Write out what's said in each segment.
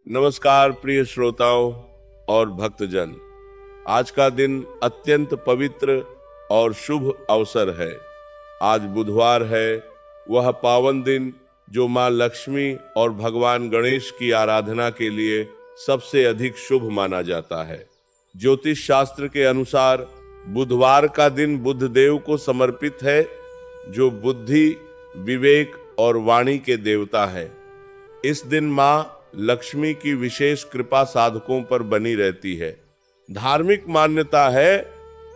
नमस्कार प्रिय श्रोताओं और भक्तजन। आज का दिन अत्यंत पवित्र और शुभ अवसर है। आज बुधवार है, वह पावन दिन जो मां लक्ष्मी और भगवान गणेश की आराधना के लिए सबसे अधिक शुभ माना जाता है। ज्योतिष शास्त्र के अनुसार बुधवार का दिन बुध देव को समर्पित है, जो बुद्धि, विवेक और वाणी के देवता है। इस दिन मां लक्ष्मी की विशेष कृपा साधकों पर बनी रहती है। धार्मिक मान्यता है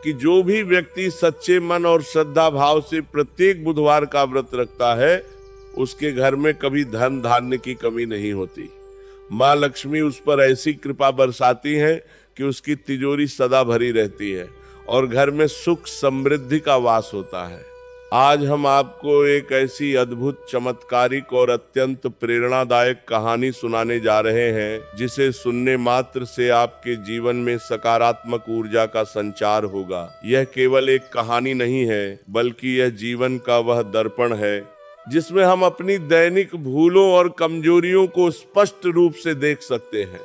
कि जो भी व्यक्ति सच्चे मन और श्रद्धा भाव से प्रत्येक बुधवार का व्रत रखता है, उसके घर में कभी धन धान्य की कमी नहीं होती। मां लक्ष्मी उस पर ऐसी कृपा बरसाती हैं कि उसकी तिजोरी सदा भरी रहती है और घर में सुख समृद्धि का वास होता है। आज हम आपको एक ऐसी अद्भुत, चमत्कारिक और अत्यंत प्रेरणादायक कहानी सुनाने जा रहे हैं, जिसे सुनने मात्र से आपके जीवन में सकारात्मक ऊर्जा का संचार होगा। यह केवल एक कहानी नहीं है, बल्कि यह जीवन का वह दर्पण है जिसमें हम अपनी दैनिक भूलों और कमजोरियों को स्पष्ट रूप से देख सकते हैं।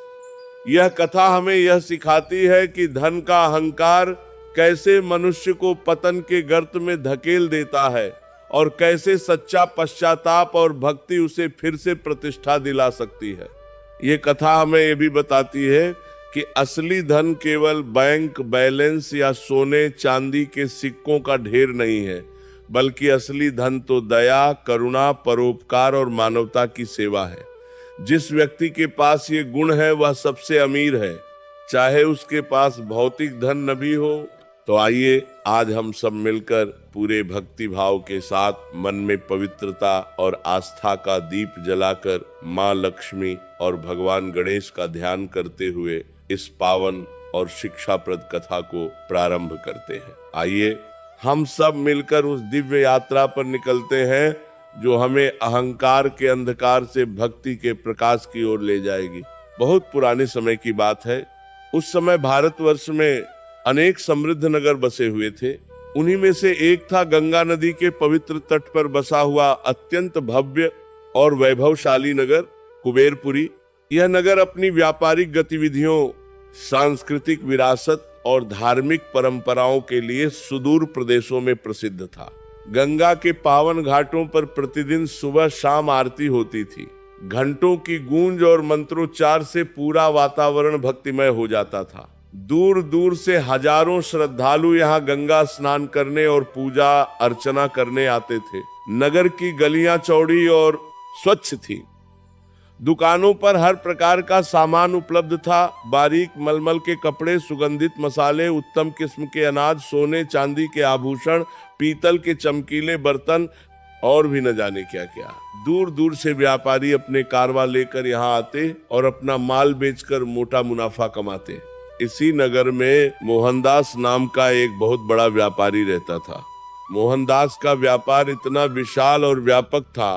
यह कथा हमें यह सिखाती है कि धन का अहंकार कैसे मनुष्य को पतन के गर्त में धकेल देता है और कैसे सच्चा पश्चाताप और भक्ति उसे फिर से प्रतिष्ठा दिला सकती है। ये कथा हमें ये भी बताती है कि असली धन केवल बैंक बैलेंस या सोने चांदी के सिक्कों का ढेर नहीं है, बल्कि असली धन तो दया, करुणा, परोपकार और मानवता की सेवा है। जिस व्यक्ति के पास ये गुण है वह सबसे अमीर है, चाहे उसके पास भौतिक धन न भी हो। तो आइए आज हम सब मिलकर पूरे भक्ति भाव के साथ मन में पवित्रता और आस्था का दीप जलाकर मां लक्ष्मी और भगवान गणेश का ध्यान करते हुए इस पावन और शिक्षाप्रद कथा को प्रारंभ करते हैं। आइए हम सब मिलकर उस दिव्य यात्रा पर निकलते हैं जो हमें अहंकार के अंधकार से भक्ति के प्रकाश की ओर ले जाएगी। बहुत पुराने समय की बात है। उस समय भारतवर्ष में अनेक समृद्ध नगर बसे हुए थे। उन्हीं में से एक था गंगा नदी के पवित्र तट पर बसा हुआ अत्यंत भव्य और वैभवशाली नगर कुबेरपुरी। यह नगर अपनी व्यापारिक गतिविधियों, सांस्कृतिक विरासत और धार्मिक परंपराओं के लिए सुदूर प्रदेशों में प्रसिद्ध था। गंगा के पावन घाटों पर प्रतिदिन सुबह शाम आरती होती थी। घंटों की गूंज और मंत्रोच्चार से पूरा वातावरण भक्तिमय हो जाता था। दूर दूर से हजारों श्रद्धालु यहाँ गंगा स्नान करने और पूजा अर्चना करने आते थे। नगर की गलियां चौड़ी और स्वच्छ थी। दुकानों पर हर प्रकार का सामान उपलब्ध था। बारीक मलमल के कपड़े, सुगंधित मसाले, उत्तम किस्म के अनाज, सोने चांदी के आभूषण, पीतल के चमकीले बर्तन और भी न जाने क्या क्या। दूर दूर से व्यापारी अपने कारवा लेकर यहाँ आते और अपना माल बेचकर मोटा मुनाफा कमाते। इसी नगर में मोहनदास नाम का एक बहुत बड़ा व्यापारी रहता था। मोहनदास का व्यापार इतना विशाल और व्यापक था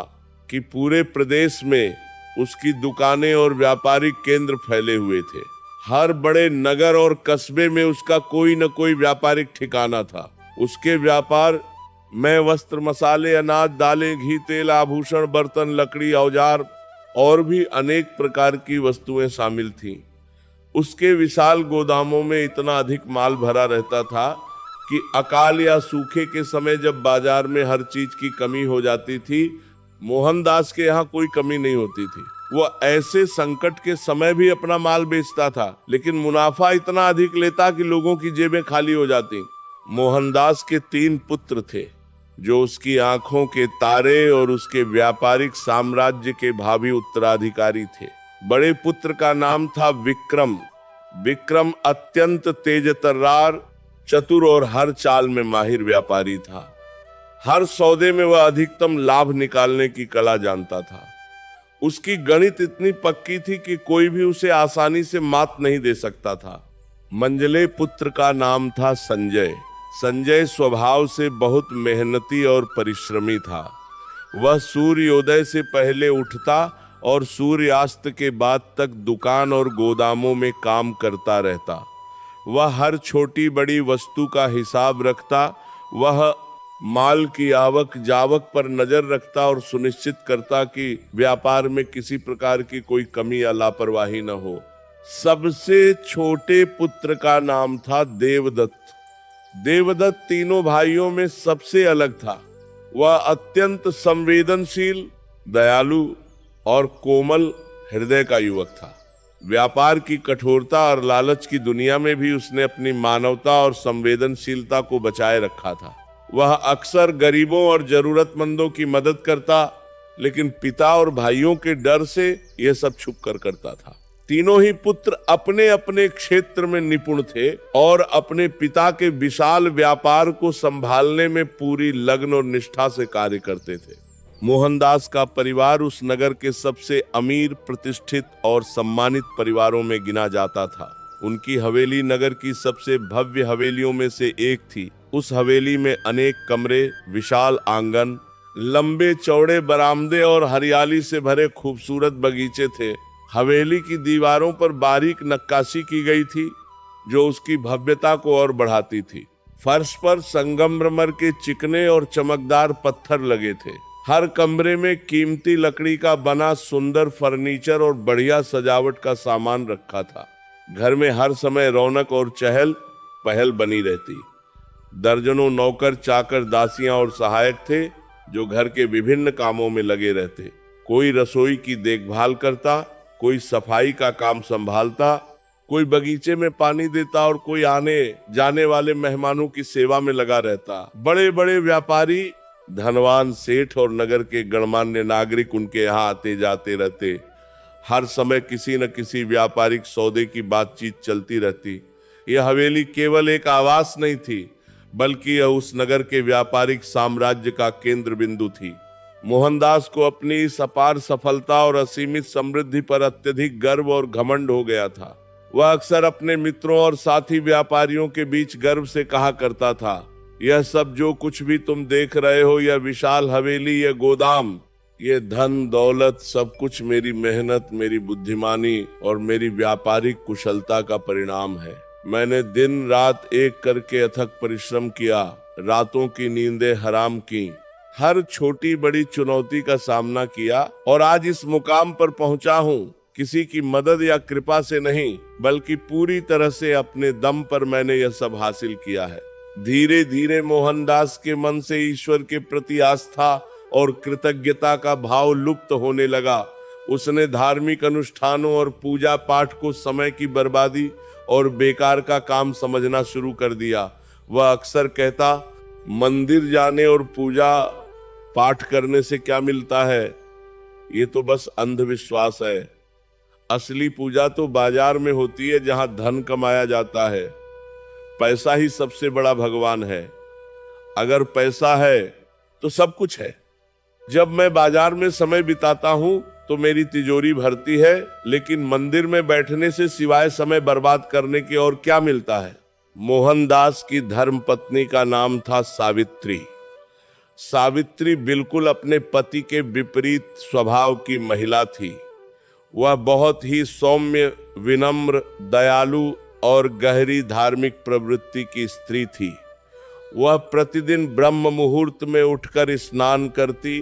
कि पूरे प्रदेश में उसकी दुकानें और व्यापारिक केंद्र फैले हुए थे। हर बड़े नगर और कस्बे में उसका कोई न कोई व्यापारिक ठिकाना था। उसके व्यापार में वस्त्र, मसाले, अनाज, दालें, घी, तेल, आभूषण, बर्तन, लकड़ी, औजार और भी अनेक प्रकार की वस्तुएं शामिल थीं। उसके विशाल गोदामों में इतना अधिक माल भरा रहता था कि अकाल या सूखे के समय जब बाजार में हर चीज की कमी हो जाती थी, मोहनदास के यहाँ कोई कमी नहीं होती थी। वो ऐसे संकट के समय भी अपना माल बेचता था, लेकिन मुनाफा इतना अधिक लेता कि लोगों की जेबें खाली हो जाती। मोहनदास के 3 पुत्र थे जो उसकी आंखों के तारे और उसके व्यापारिक साम्राज्य के भावी उत्तराधिकारी थे। बड़े पुत्र का नाम था विक्रम। विक्रम अत्यंत तेज तर्रार, चतुर और हर चाल में माहिर व्यापारी था। हर सौदे में वह अधिकतम लाभ निकालने की कला जानता था। उसकी गणित इतनी पक्की थी कि कोई भी उसे आसानी से मात नहीं दे सकता था। मंझले पुत्र का नाम था संजय। संजय स्वभाव से बहुत मेहनती और परिश्रमी था। वह सूर्योदय से पहले उठता और सूर्यास्त के बाद तक दुकान और गोदामों में काम करता रहता। वह हर छोटी बड़ी वस्तु का हिसाब रखता। वह माल की आवक जावक पर नजर रखता और सुनिश्चित करता कि व्यापार में किसी प्रकार की कोई कमी या लापरवाही न हो। सबसे छोटे पुत्र का नाम था देवदत्त। देवदत्त तीनों भाइयों में सबसे अलग था। वह अत्यंत संवेदनशील, दयालु और कोमल हृदय का युवक था। व्यापार की कठोरता और लालच की दुनिया में भी उसने अपनी मानवता और संवेदनशीलता को बचाए रखा था। वह अक्सर गरीबों और जरूरतमंदों की मदद करता, लेकिन पिता और भाइयों के डर से यह सब छुप कर करता था। तीनों ही पुत्र अपने अपने क्षेत्र में निपुण थे और अपने पिता के विशाल व्यापार को संभालने में पूरी लगन और निष्ठा से कार्य करते थे। मोहनदास का परिवार उस नगर के सबसे अमीर, प्रतिष्ठित और सम्मानित परिवारों में गिना जाता था। उनकी हवेली नगर की सबसे भव्य हवेलियों में से एक थी। उस हवेली में अनेक कमरे, विशाल आंगन, लंबे चौड़े बरामदे और हरियाली से भरे खूबसूरत बगीचे थे। हवेली की दीवारों पर बारीक नक्काशी की गई थी, जो उसकी भव्यता को और बढ़ाती थी। फर्श पर संगमरमर के चिकने और चमकदार पत्थर लगे थे। हर कमरे में कीमती लकड़ी का बना सुंदर फर्नीचर और बढ़िया सजावट का सामान रखा था। घर में हर समय रौनक और चहल पहल बनी रहती। दर्जनों नौकर, चाकर, दासियां और सहायक थे, जो घर के विभिन्न कामों में लगे रहते। कोई रसोई की देखभाल करता, कोई सफाई का काम संभालता, कोई बगीचे में पानी देता और कोई आने जाने वाले मेहमानों की सेवा में लगा रहता। बड़े बड़े व्यापारी, धनवान सेठ और नगर के गणमान्य नागरिक उनके यहाँ आते जाते रहते। हर समय किसी न किसी व्यापारिक सौदे की बातचीत चलती रहती। यह हवेली केवल एक आवास नहीं थी, बल्कि यह उस नगर के व्यापारिक साम्राज्य का केंद्र बिंदु थी। मोहनदास को अपनी इस अपार सफलता और असीमित समृद्धि पर अत्यधिक गर्व और घमंड हो गया था। वह अक्सर अपने मित्रों और साथी व्यापारियों के बीच गर्व से कहा करता था, यह सब जो कुछ भी तुम देख रहे हो, यह विशाल हवेली, यह गोदाम, ये धन दौलत, सब कुछ मेरी मेहनत, मेरी बुद्धिमानी और मेरी व्यापारिक कुशलता का परिणाम है। मैंने दिन रात एक करके अथक परिश्रम किया, रातों की नींदें हराम की, हर छोटी बड़ी चुनौती का सामना किया और आज इस मुकाम पर पहुंचा हूँ। किसी की मदद या कृपा से नहीं, बल्कि पूरी तरह से अपने दम पर मैंने यह सब हासिल किया है। धीरे धीरे मोहनदास के मन से ईश्वर के प्रति आस्था और कृतज्ञता का भाव लुप्त होने लगा। उसने धार्मिक अनुष्ठानों और पूजा पाठ को समय की बर्बादी और बेकार का काम समझना शुरू कर दिया। वह अक्सर कहता, मंदिर जाने और पूजा पाठ करने से क्या मिलता है, ये तो बस अंधविश्वास है। असली पूजा तो बाजार में होती है, जहां धन कमाया जाता है। पैसा ही सबसे बड़ा भगवान है। अगर पैसा है तो सब कुछ है। जब मैं बाजार में समय बिताता हूँ तो मेरी तिजोरी भरती है, लेकिन मंदिर में बैठने से सिवाय समय बर्बाद करने के और क्या मिलता है। मोहनदास की धर्म पत्नी का नाम था सावित्री। सावित्री बिल्कुल अपने पति के विपरीत स्वभाव की महिला थी। वह बहुत ही सौम्य, विनम्र, दयालु और गहरी धार्मिक प्रवृत्ति की स्त्री थी। वह प्रतिदिन ब्रह्म मुहूर्त में उठकर स्नान करती,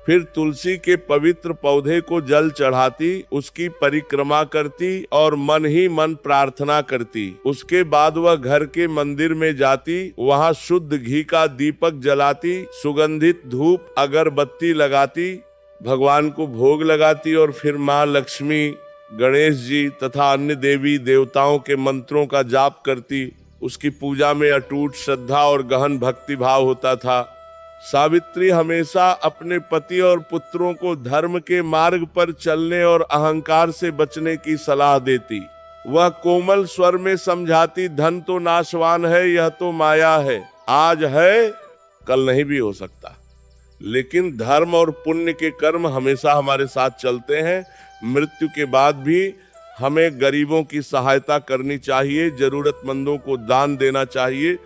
फिर तुलसी के पवित्र पौधे को जल चढ़ाती, उसकी परिक्रमा करती और मन ही मन प्रार्थना करती। उसके बाद वह घर के मंदिर में जाती, वहां शुद्ध घी का दीपक जलाती, सुगंधित धूप अगरबत्ती लगाती, भगवान को भोग लगाती और फिर माँ लक्ष्मी, गणेश जी तथा अन्य देवी देवताओं के मंत्रों का जाप करती। उसकी पूजा में अटूट श्रद्धा और गहन भक्ति भाव होता था। सावित्री हमेशा अपने पति और पुत्रों को धर्म के मार्ग पर चलने और अहंकार से बचने की सलाह देती। वह कोमल स्वर में समझाती, धन तो नाशवान है, यह तो माया है, आज है कल नहीं भी हो सकता, लेकिन धर्म और पुण्य के कर्म हमेशा हमारे साथ चलते हैं। मृत्यु के बाद भी हमें गरीबों की सहायता करनी चाहिए, जरूरतमंदों को दान देना चाहिए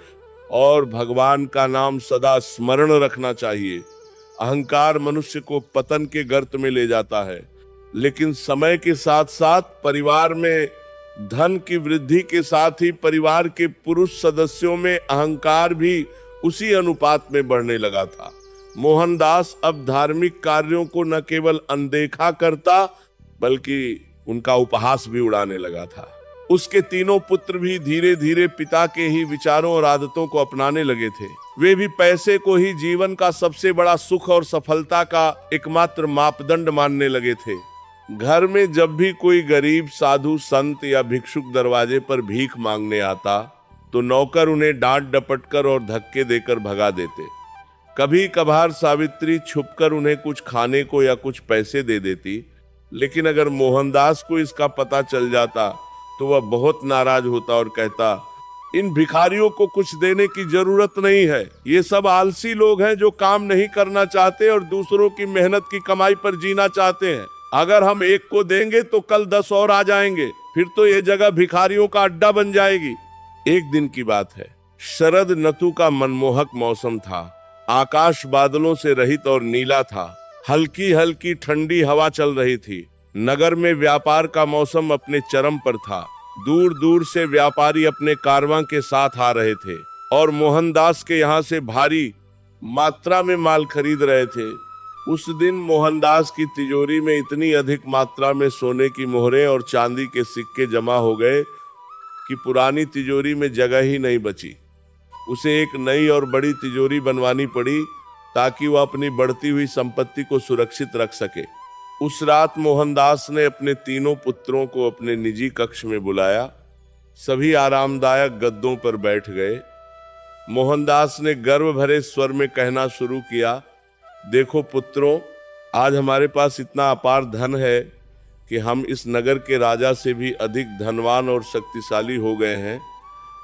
और भगवान का नाम सदा स्मरण रखना चाहिए। अहंकार मनुष्य को पतन के गर्त में ले जाता है, लेकिन समय के साथ साथ परिवार में धन की वृद्धि के साथ ही परिवार के पुरुष सदस्यों में अहंकार भी उसी अनुपात में बढ़ने लगा था। मोहनदास अब धार्मिक कार्यों को न केवल अनदेखा करता बल्कि उनका उपहास भी उड़ाने लगा था। उसके तीनों पुत्र भी धीरे धीरे पिता के ही विचारों और आदतों को अपनाने लगे थे। वे भी पैसे को ही जीवन का सबसे बड़ा सुख और सफलता का एकमात्र मापदंड मानने लगे थे। घर में जब भी कोई गरीब साधु संत या भिक्षुक दरवाजे पर भीख मांगने आता तो नौकर उन्हें डांट डपट कर और धक्के देकर भगा देते। कभी कभार सावित्री छुपकर उन्हें कुछ खाने को या कुछ पैसे दे देती, लेकिन अगर मोहनदास को इसका पता चल जाता तो वह बहुत नाराज होता और कहता, इन भिखारियों को कुछ देने की जरूरत नहीं है। ये सब आलसी लोग हैं जो काम नहीं करना चाहते और दूसरों की मेहनत की कमाई पर जीना चाहते हैं। अगर हम एक को देंगे तो कल 10 और आ जाएंगे, फिर तो ये जगह भिखारियों का अड्डा बन जाएगी। एक दिन की बात है। शरद ऋतु का मनमोहक मौसम था। आकाश बादलों से रहित और नीला था। हल्की हल्की ठंडी हवा चल रही थी। नगर में व्यापार का मौसम अपने चरम पर था। दूर दूर से व्यापारी अपने कारवां के साथ आ रहे थे और मोहनदास के यहाँ से भारी मात्रा में माल खरीद रहे थे। उस दिन मोहनदास की तिजोरी में इतनी अधिक मात्रा में सोने की मोहरें और चांदी के सिक्के जमा हो गए कि पुरानी तिजोरी में जगह ही नहीं बची। उसे एक नई और बड़ी तिजोरी बनवानी पड़ी ताकि वह अपनी बढ़ती हुई संपत्ति को सुरक्षित रख सके। उस रात मोहनदास ने अपने तीनों पुत्रों को अपने निजी कक्ष में बुलाया। सभी आरामदायक गद्दों पर बैठ गए। मोहनदास ने गर्व भरे स्वर में कहना शुरू किया, देखो पुत्रों, आज हमारे पास इतना अपार धन है कि हम इस नगर के राजा से भी अधिक धनवान और शक्तिशाली हो गए हैं।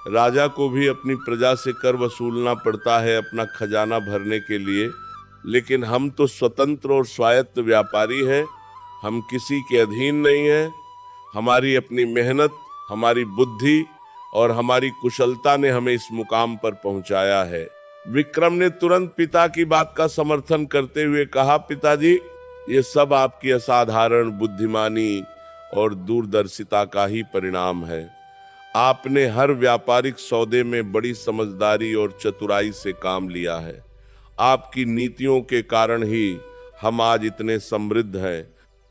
राजा को भी अपनी प्रजा से कर वसूलना पड़ता है अपना खजाना भरने के लिए, लेकिन हम तो स्वतंत्र और स्वायत्त व्यापारी हैं। हम किसी के अधीन नहीं हैं। हमारी अपनी मेहनत, हमारी बुद्धि और हमारी कुशलता ने हमें इस मुकाम पर पहुंचाया है। विक्रम ने तुरंत पिता की बात का समर्थन करते हुए कहा, पिताजी, ये सब आपकी असाधारण बुद्धिमानी और दूरदर्शिता का ही परिणाम है। आपने हर व्यापारिक सौदे में बड़ी समझदारी और चतुराई से काम लिया है। आपकी नीतियों के कारण ही हम आज इतने समृद्ध हैं।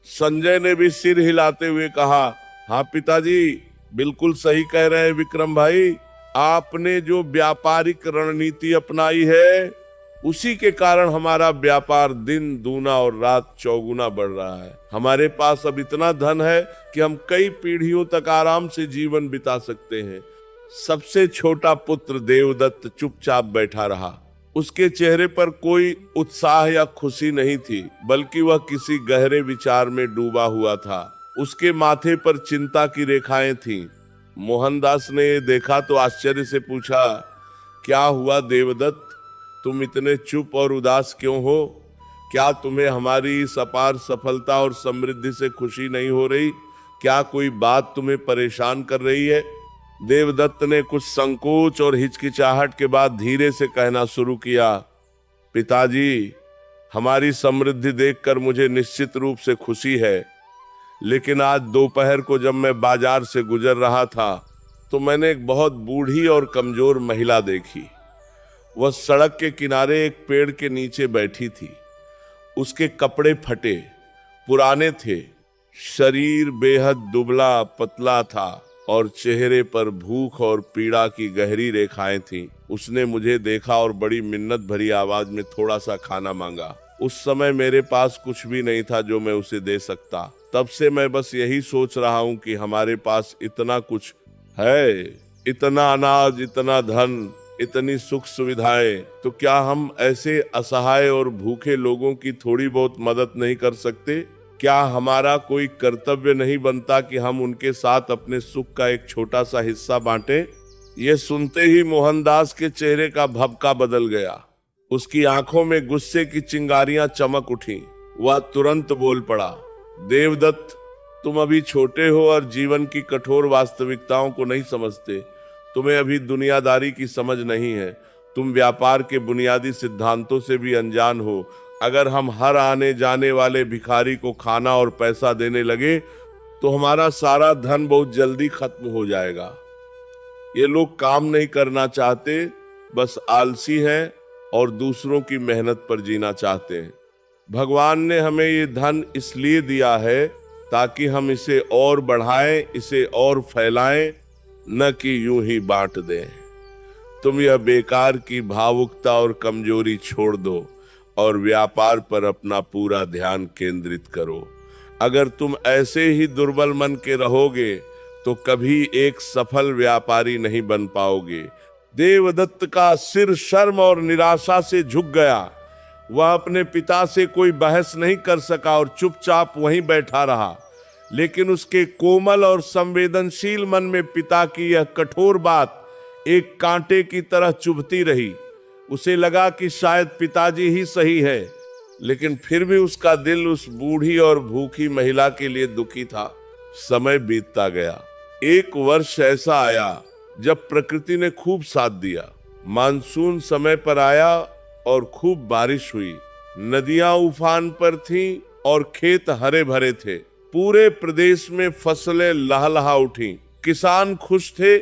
संजय ने भी सिर हिलाते हुए कहा, हाँ पिताजी, बिल्कुल सही कह रहे हैं विक्रम भाई। आपने जो व्यापारिक रणनीति अपनाई है उसी के कारण हमारा व्यापार दिन दूना और रात चौगुना बढ़ रहा है। हमारे पास अब इतना धन है कि हम कई पीढ़ियों तक आराम से जीवन बिता सकते हैं। सबसे छोटा पुत्र देवदत्त चुपचाप बैठा रहा। उसके चेहरे पर कोई उत्साह या खुशी नहीं थी, बल्कि वह किसी गहरे विचार में डूबा हुआ था। उसके माथे पर चिंता की रेखाएं थीं। मोहनदास ने देखा तो आश्चर्य से पूछा, क्या हुआ देवदत्त, तुम इतने चुप और उदास क्यों हो? क्या तुम्हें हमारी इस अपार सफलता और समृद्धि से खुशी नहीं हो रही? क्या कोई बात तुम्हें परेशान कर रही है? देवदत्त ने कुछ संकोच और हिचकिचाहट के बाद धीरे से कहना शुरू किया, पिताजी, हमारी समृद्धि देखकर मुझे निश्चित रूप से खुशी है, लेकिन आज दोपहर को जब मैं बाजार से गुजर रहा था तो मैंने एक बहुत बूढ़ी और कमजोर महिला देखी। वह सड़क के किनारे एक पेड़ के नीचे बैठी थी। उसके कपड़े फटे, पुराने थे, शरीर बेहद दुबला पतला था और चेहरे पर भूख और पीड़ा की गहरी रेखाएं थीं। उसने मुझे देखा और बड़ी मिन्नत भरी आवाज में थोड़ा सा खाना मांगा। उस समय मेरे पास कुछ भी नहीं था जो मैं उसे दे सकता। तब से मैं बस यही सोच रहा हूँ कि हमारे पास इतना कुछ है, इतना अनाज, इतना धन, इतनी सुख सुविधाएं, तो क्या हम ऐसे असहाय और भूखे लोगों की थोड़ी बहुत मदद नहीं कर सकते? क्या हमारा कोई कर्तव्य नहीं बनता कि हम उनके साथ अपने सुख का एक छोटा सा हिस्सा बांटें? ये सुनते ही मोहनदास के चेहरे का भभका बदल गया। उसकी आंखों में गुस्से की चिंगारियां चमक उठी। वह तुरंत बोल पड़ा, देवदत्त, तुम अभी छोटे हो और जीवन की कठोर वास्तविकताओं को नहीं समझते। तुम्हें अभी दुनियादारी की समझ नहीं है। तुम व्यापार के बुनियादी सिद्धांतों से भी अनजान हो। अगर हम हर आने जाने वाले भिखारी को खाना और पैसा देने लगे तो हमारा सारा धन बहुत जल्दी खत्म हो जाएगा। ये लोग काम नहीं करना चाहते, बस आलसी हैं और दूसरों की मेहनत पर जीना चाहते हैं। भगवान ने हमें ये धन इसलिए दिया है ताकि हम इसे और बढ़ाएं, इसे और फैलाएं, न कि यूं ही बांट दें। तुम यह बेकार की भावुकता और कमजोरी छोड़ दो और व्यापार पर अपना पूरा ध्यान केंद्रित करो। अगर तुम ऐसे ही दुर्बल मन के रहोगे तो कभी एक सफल व्यापारी नहीं बन पाओगे। देवदत्त का सिर शर्म और निराशा से झुक गया। वह अपने पिता से कोई बहस नहीं कर सका और चुपचाप वहीं बैठा रहा, लेकिन उसके कोमल और संवेदनशील मन में पिता की यह कठोर बात एक कांटे की तरह चुभती रही। उसे लगा कि शायद पिताजी ही सही है, लेकिन फिर भी उसका दिल उस बूढ़ी और भूखी महिला के लिए दुखी था। समय बीतता गया। एक वर्ष ऐसा आया जब प्रकृति ने खूब साथ दिया। मानसून समय पर आया और खूब बारिश हुई। नदियां उफान पर थीं और खेत हरे भरे थे। पूरे प्रदेश में फसलें लहलहा उठी। किसान खुश थे,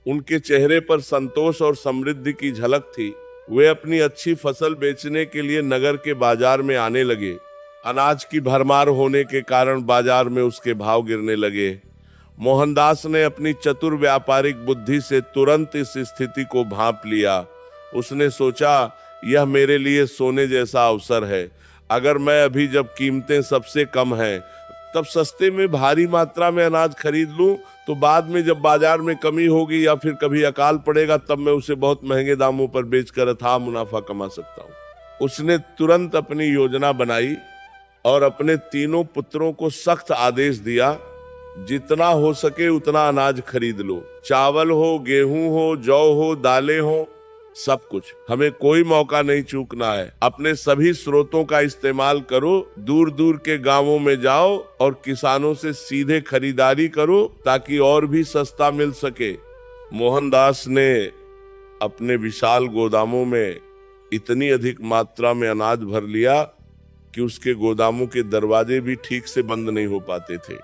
उनके चेहरे पर संतोष और समृद्धि की झलक थी। वे अपनी अच्छी फसल बेचने के लिए नगर के बाजार में आने लगे। अनाज की भरमार होने के कारण बाजार में उसके भाव गिरने लगे। मोहनदास ने अपनी चतुर व्यापारिक बुद्धि से तुरंत इस स्थिति को भांप लिया। उसने सोचा, यह मेरे लिए सोने जैसा अवसर है। अगर मैं अभी जब कीमतें सबसे कम हैं, तब सस्ते में भारी मात्रा में अनाज खरीद लूं, तो बाद में जब बाजार में कमी होगी या फिर कभी अकाल पड़ेगा, तब मैं उसे बहुत महंगे दामों पर बेचकर अथाह मुनाफा कमा सकता हूं। उसने तुरंत अपनी योजना बनाई और अपने तीनों पुत्रों को सख्त आदेश दिया, जितना हो सके उतना अनाज खरीद लो। चावल हो, गेहूं हो, जौ हो, दालें हो, सब कुछ। हमें कोई मौका नहीं चूकना है। अपने सभी स्रोतों का इस्तेमाल करो। दूर दूर के गांवों में जाओ और किसानों से सीधे खरीदारी करो ताकि और भी सस्ता मिल सके। मोहनदास ने अपने विशाल गोदामों में इतनी अधिक मात्रा में अनाज भर लिया कि उसके गोदामों के दरवाजे भी ठीक से बंद नहीं हो पाते थे।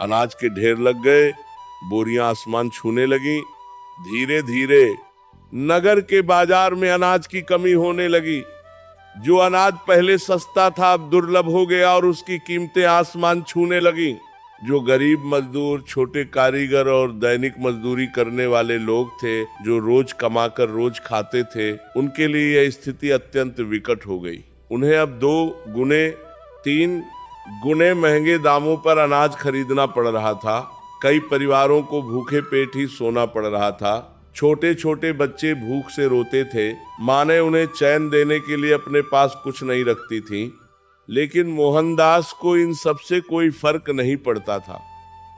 अनाज के ढेर लग गए, बोरियां आसमान छूने लगी। धीरे धीरे नगर के बाजार में अनाज की कमी होने लगी। जो अनाज पहले सस्ता था अब दुर्लभ हो गया और उसकी कीमतें आसमान छूने लगी। जो गरीब मजदूर, छोटे कारीगर और दैनिक मजदूरी करने वाले लोग थे, जो रोज कमाकर रोज खाते थे, उनके लिए यह स्थिति अत्यंत विकट हो गई। उन्हें अब 2 गुने 3 गुने महंगे दामों पर अनाज खरीदना पड़ रहा था। कई परिवारों को भूखे पेट ही सोना पड़ रहा था। छोटे छोटे बच्चे भूख से रोते थे। माँ ने उन्हें चैन देने के लिए अपने पास कुछ नहीं रखती थी। लेकिन मोहनदास को इन सब से कोई फर्क नहीं पड़ता था।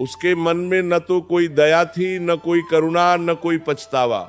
उसके मन में न तो कोई दया थी, न कोई करुणा, न कोई पछतावा।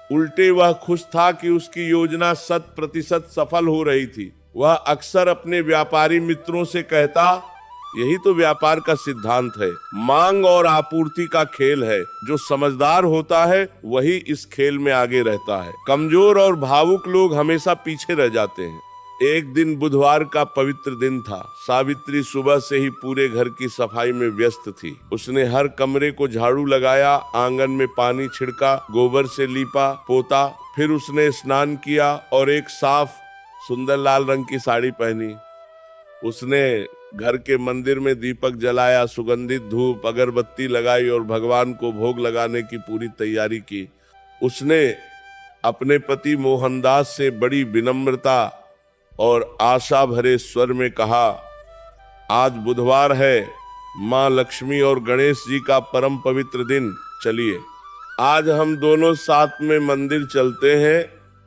उल्टे वह खुश था कि उसकी योजना 100% सफल हो रही थी। वह अक्सर अपने व्यापारी मित्रों से कहता, यही तो व्यापार का सिद्धांत है, मांग और आपूर्ति का खेल है। जो समझदार होता है वही इस खेल में आगे रहता है। कमजोर और भावुक लोग हमेशा पीछे रह जाते हैं। एक दिन बुधवार का पवित्र दिन था। सावित्री सुबह से ही पूरे घर की सफाई में व्यस्त थी। उसने हर कमरे को झाड़ू लगाया, आंगन में पानी छिड़का, गोबर से लीपा पोता। फिर उसने स्नान किया और एक साफ सुंदर लाल रंग की साड़ी पहनी। उसने घर के मंदिर में दीपक जलाया, सुगंधित धूप अगरबत्ती लगाई और भगवान को भोग लगाने की पूरी तैयारी की। उसने अपने पति मोहनदास से बड़ी विनम्रता और आशा भरे स्वर में कहा, आज बुधवार है, माँ लक्ष्मी और गणेश जी का परम पवित्र दिन। चलिए आज हम दोनों साथ में मंदिर चलते हैं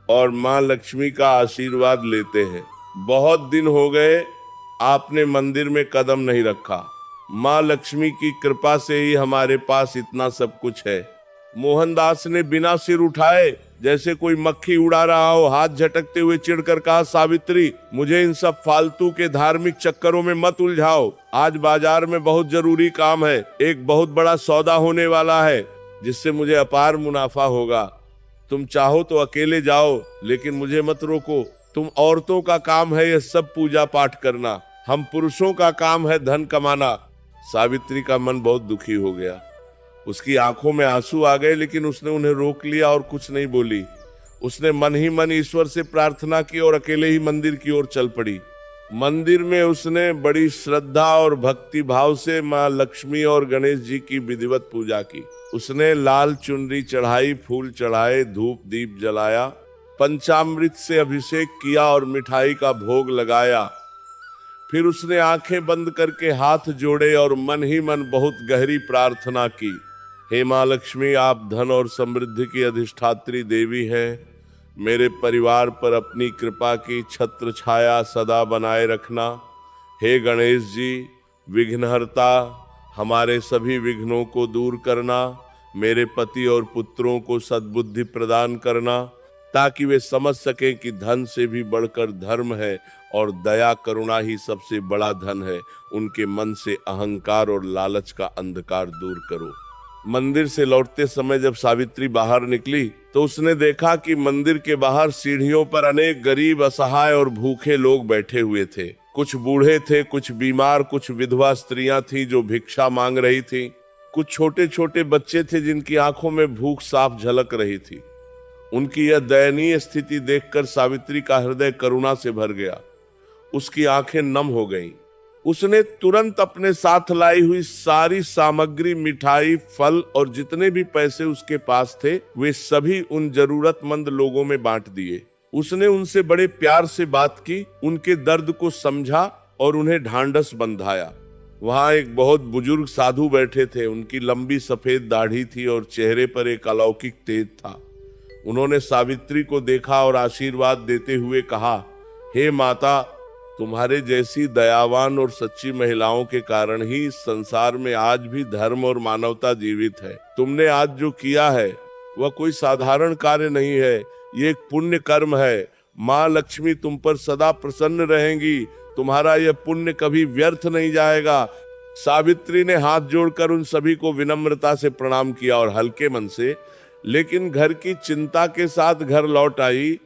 और माँ लक्ष्मी का आशीर्वाद लेते हैं। बहुत दिन हो गए आपने मंदिर में कदम नहीं रखा। माँ लक्ष्मी की कृपा से ही हमारे पास इतना सब कुछ है। मोहनदास ने बिना सिर उठाए, जैसे कोई मक्खी उड़ा रहा हो, हाथ झटकते हुए चिढ़कर कहा, सावित्री, मुझे इन सब फालतू के धार्मिक चक्करों में मत उलझाओ। आज बाजार में बहुत जरूरी काम है। एक बहुत बड़ा सौदा होने वाला है जिससे मुझे अपार मुनाफा होगा। तुम चाहो तो अकेले जाओ, लेकिन मुझे मत रोको। तुम औरतों का काम है यह सब पूजा पाठ करना, हम पुरुषों का काम है धन कमाना। सावित्री का मन बहुत दुखी हो गया। उसकी आंखों में आंसू आ गए, लेकिन उसने उन्हें रोक लिया और कुछ नहीं बोली। उसने मन ही मन ईश्वर से प्रार्थना की और अकेले ही मंदिर की ओर चल पड़ी। मंदिर में उसने बड़ी श्रद्धा और भक्ति भाव से मां लक्ष्मी और गणेश जी की विधिवत पूजा की। उसने लाल चुनरी चढ़ाई, फूल चढ़ाए, धूप दीप जलाया, पंचामृत से अभिषेक किया और मिठाई का भोग लगाया। फिर उसने आंखें बंद करके हाथ जोड़े और मन ही मन बहुत गहरी प्रार्थना की। हे मां लक्ष्मी, आप धन और समृद्धि की अधिष्ठात्री देवी हैं। मेरे परिवार पर अपनी कृपा की छत्र छाया सदा बनाए रखना। हे गणेश जी, विघ्नहर्ता, हमारे सभी विघ्नों को दूर करना। मेरे पति और पुत्रों को सद्बुद्धि प्रदान करना, ताकि वे समझ सकें कि धन से भी बढ़कर धर्म है और दया करुणा ही सबसे बड़ा धन है। उनके मन से अहंकार और लालच का अंधकार दूर करो। मंदिर से लौटते समय जब सावित्री बाहर निकली तो उसने देखा कि मंदिर के बाहर सीढ़ियों पर अनेक गरीब, असहाय और भूखे लोग बैठे हुए थे। कुछ बूढ़े थे, कुछ बीमार, कुछ विधवा स्त्रियां थीं जो भिक्षा मांग रही थीं। कुछ छोटे छोटे बच्चे थे जिनकी आंखों में भूख साफ झलक रही थी। उनकी यह दयनीय स्थिति देखकर सावित्री का हृदय करुणा से भर गया। उसकी आंखें नम हो गईं। उसने तुरंत अपने साथ लाई हुई सारी सामग्री, मिठाई, फल और जितने भी पैसे उसके पास थे वे सभी उन जरूरतमंद लोगों में बांट दिए। उसने उनसे बड़े प्यार से बात की, उनके दर्द को समझा और उन्हें ढांढस बंधाया। वहां एक बहुत बुजुर्ग साधु बैठे थे। उनकी लंबी सफेद दाढ़ी थी और चेहरे पर एक अलौकिक तेज था। उन्होंने सावित्री को देखा और आशीर्वाद देते हुए कहा, हे माता, तुम्हारे जैसी दयावान और सच्ची महिलाओं के कारण ही इस संसार में आज भी धर्म और मानवता जीवित है। तुमने आज जो किया है वह कोई साधारण कार्य नहीं है, ये एक पुण्य कर्म है। माँ लक्ष्मी तुम पर सदा प्रसन्न रहेंगी। तुम्हारा यह पुण्य कभी व्यर्थ नहीं जाएगा। सावित्री ने हाथ जोड़कर उन सभी को विनम्रता से प्रणाम किया और हल्के मन से लेकिन घर की चिंता के साथ घर लौट आई।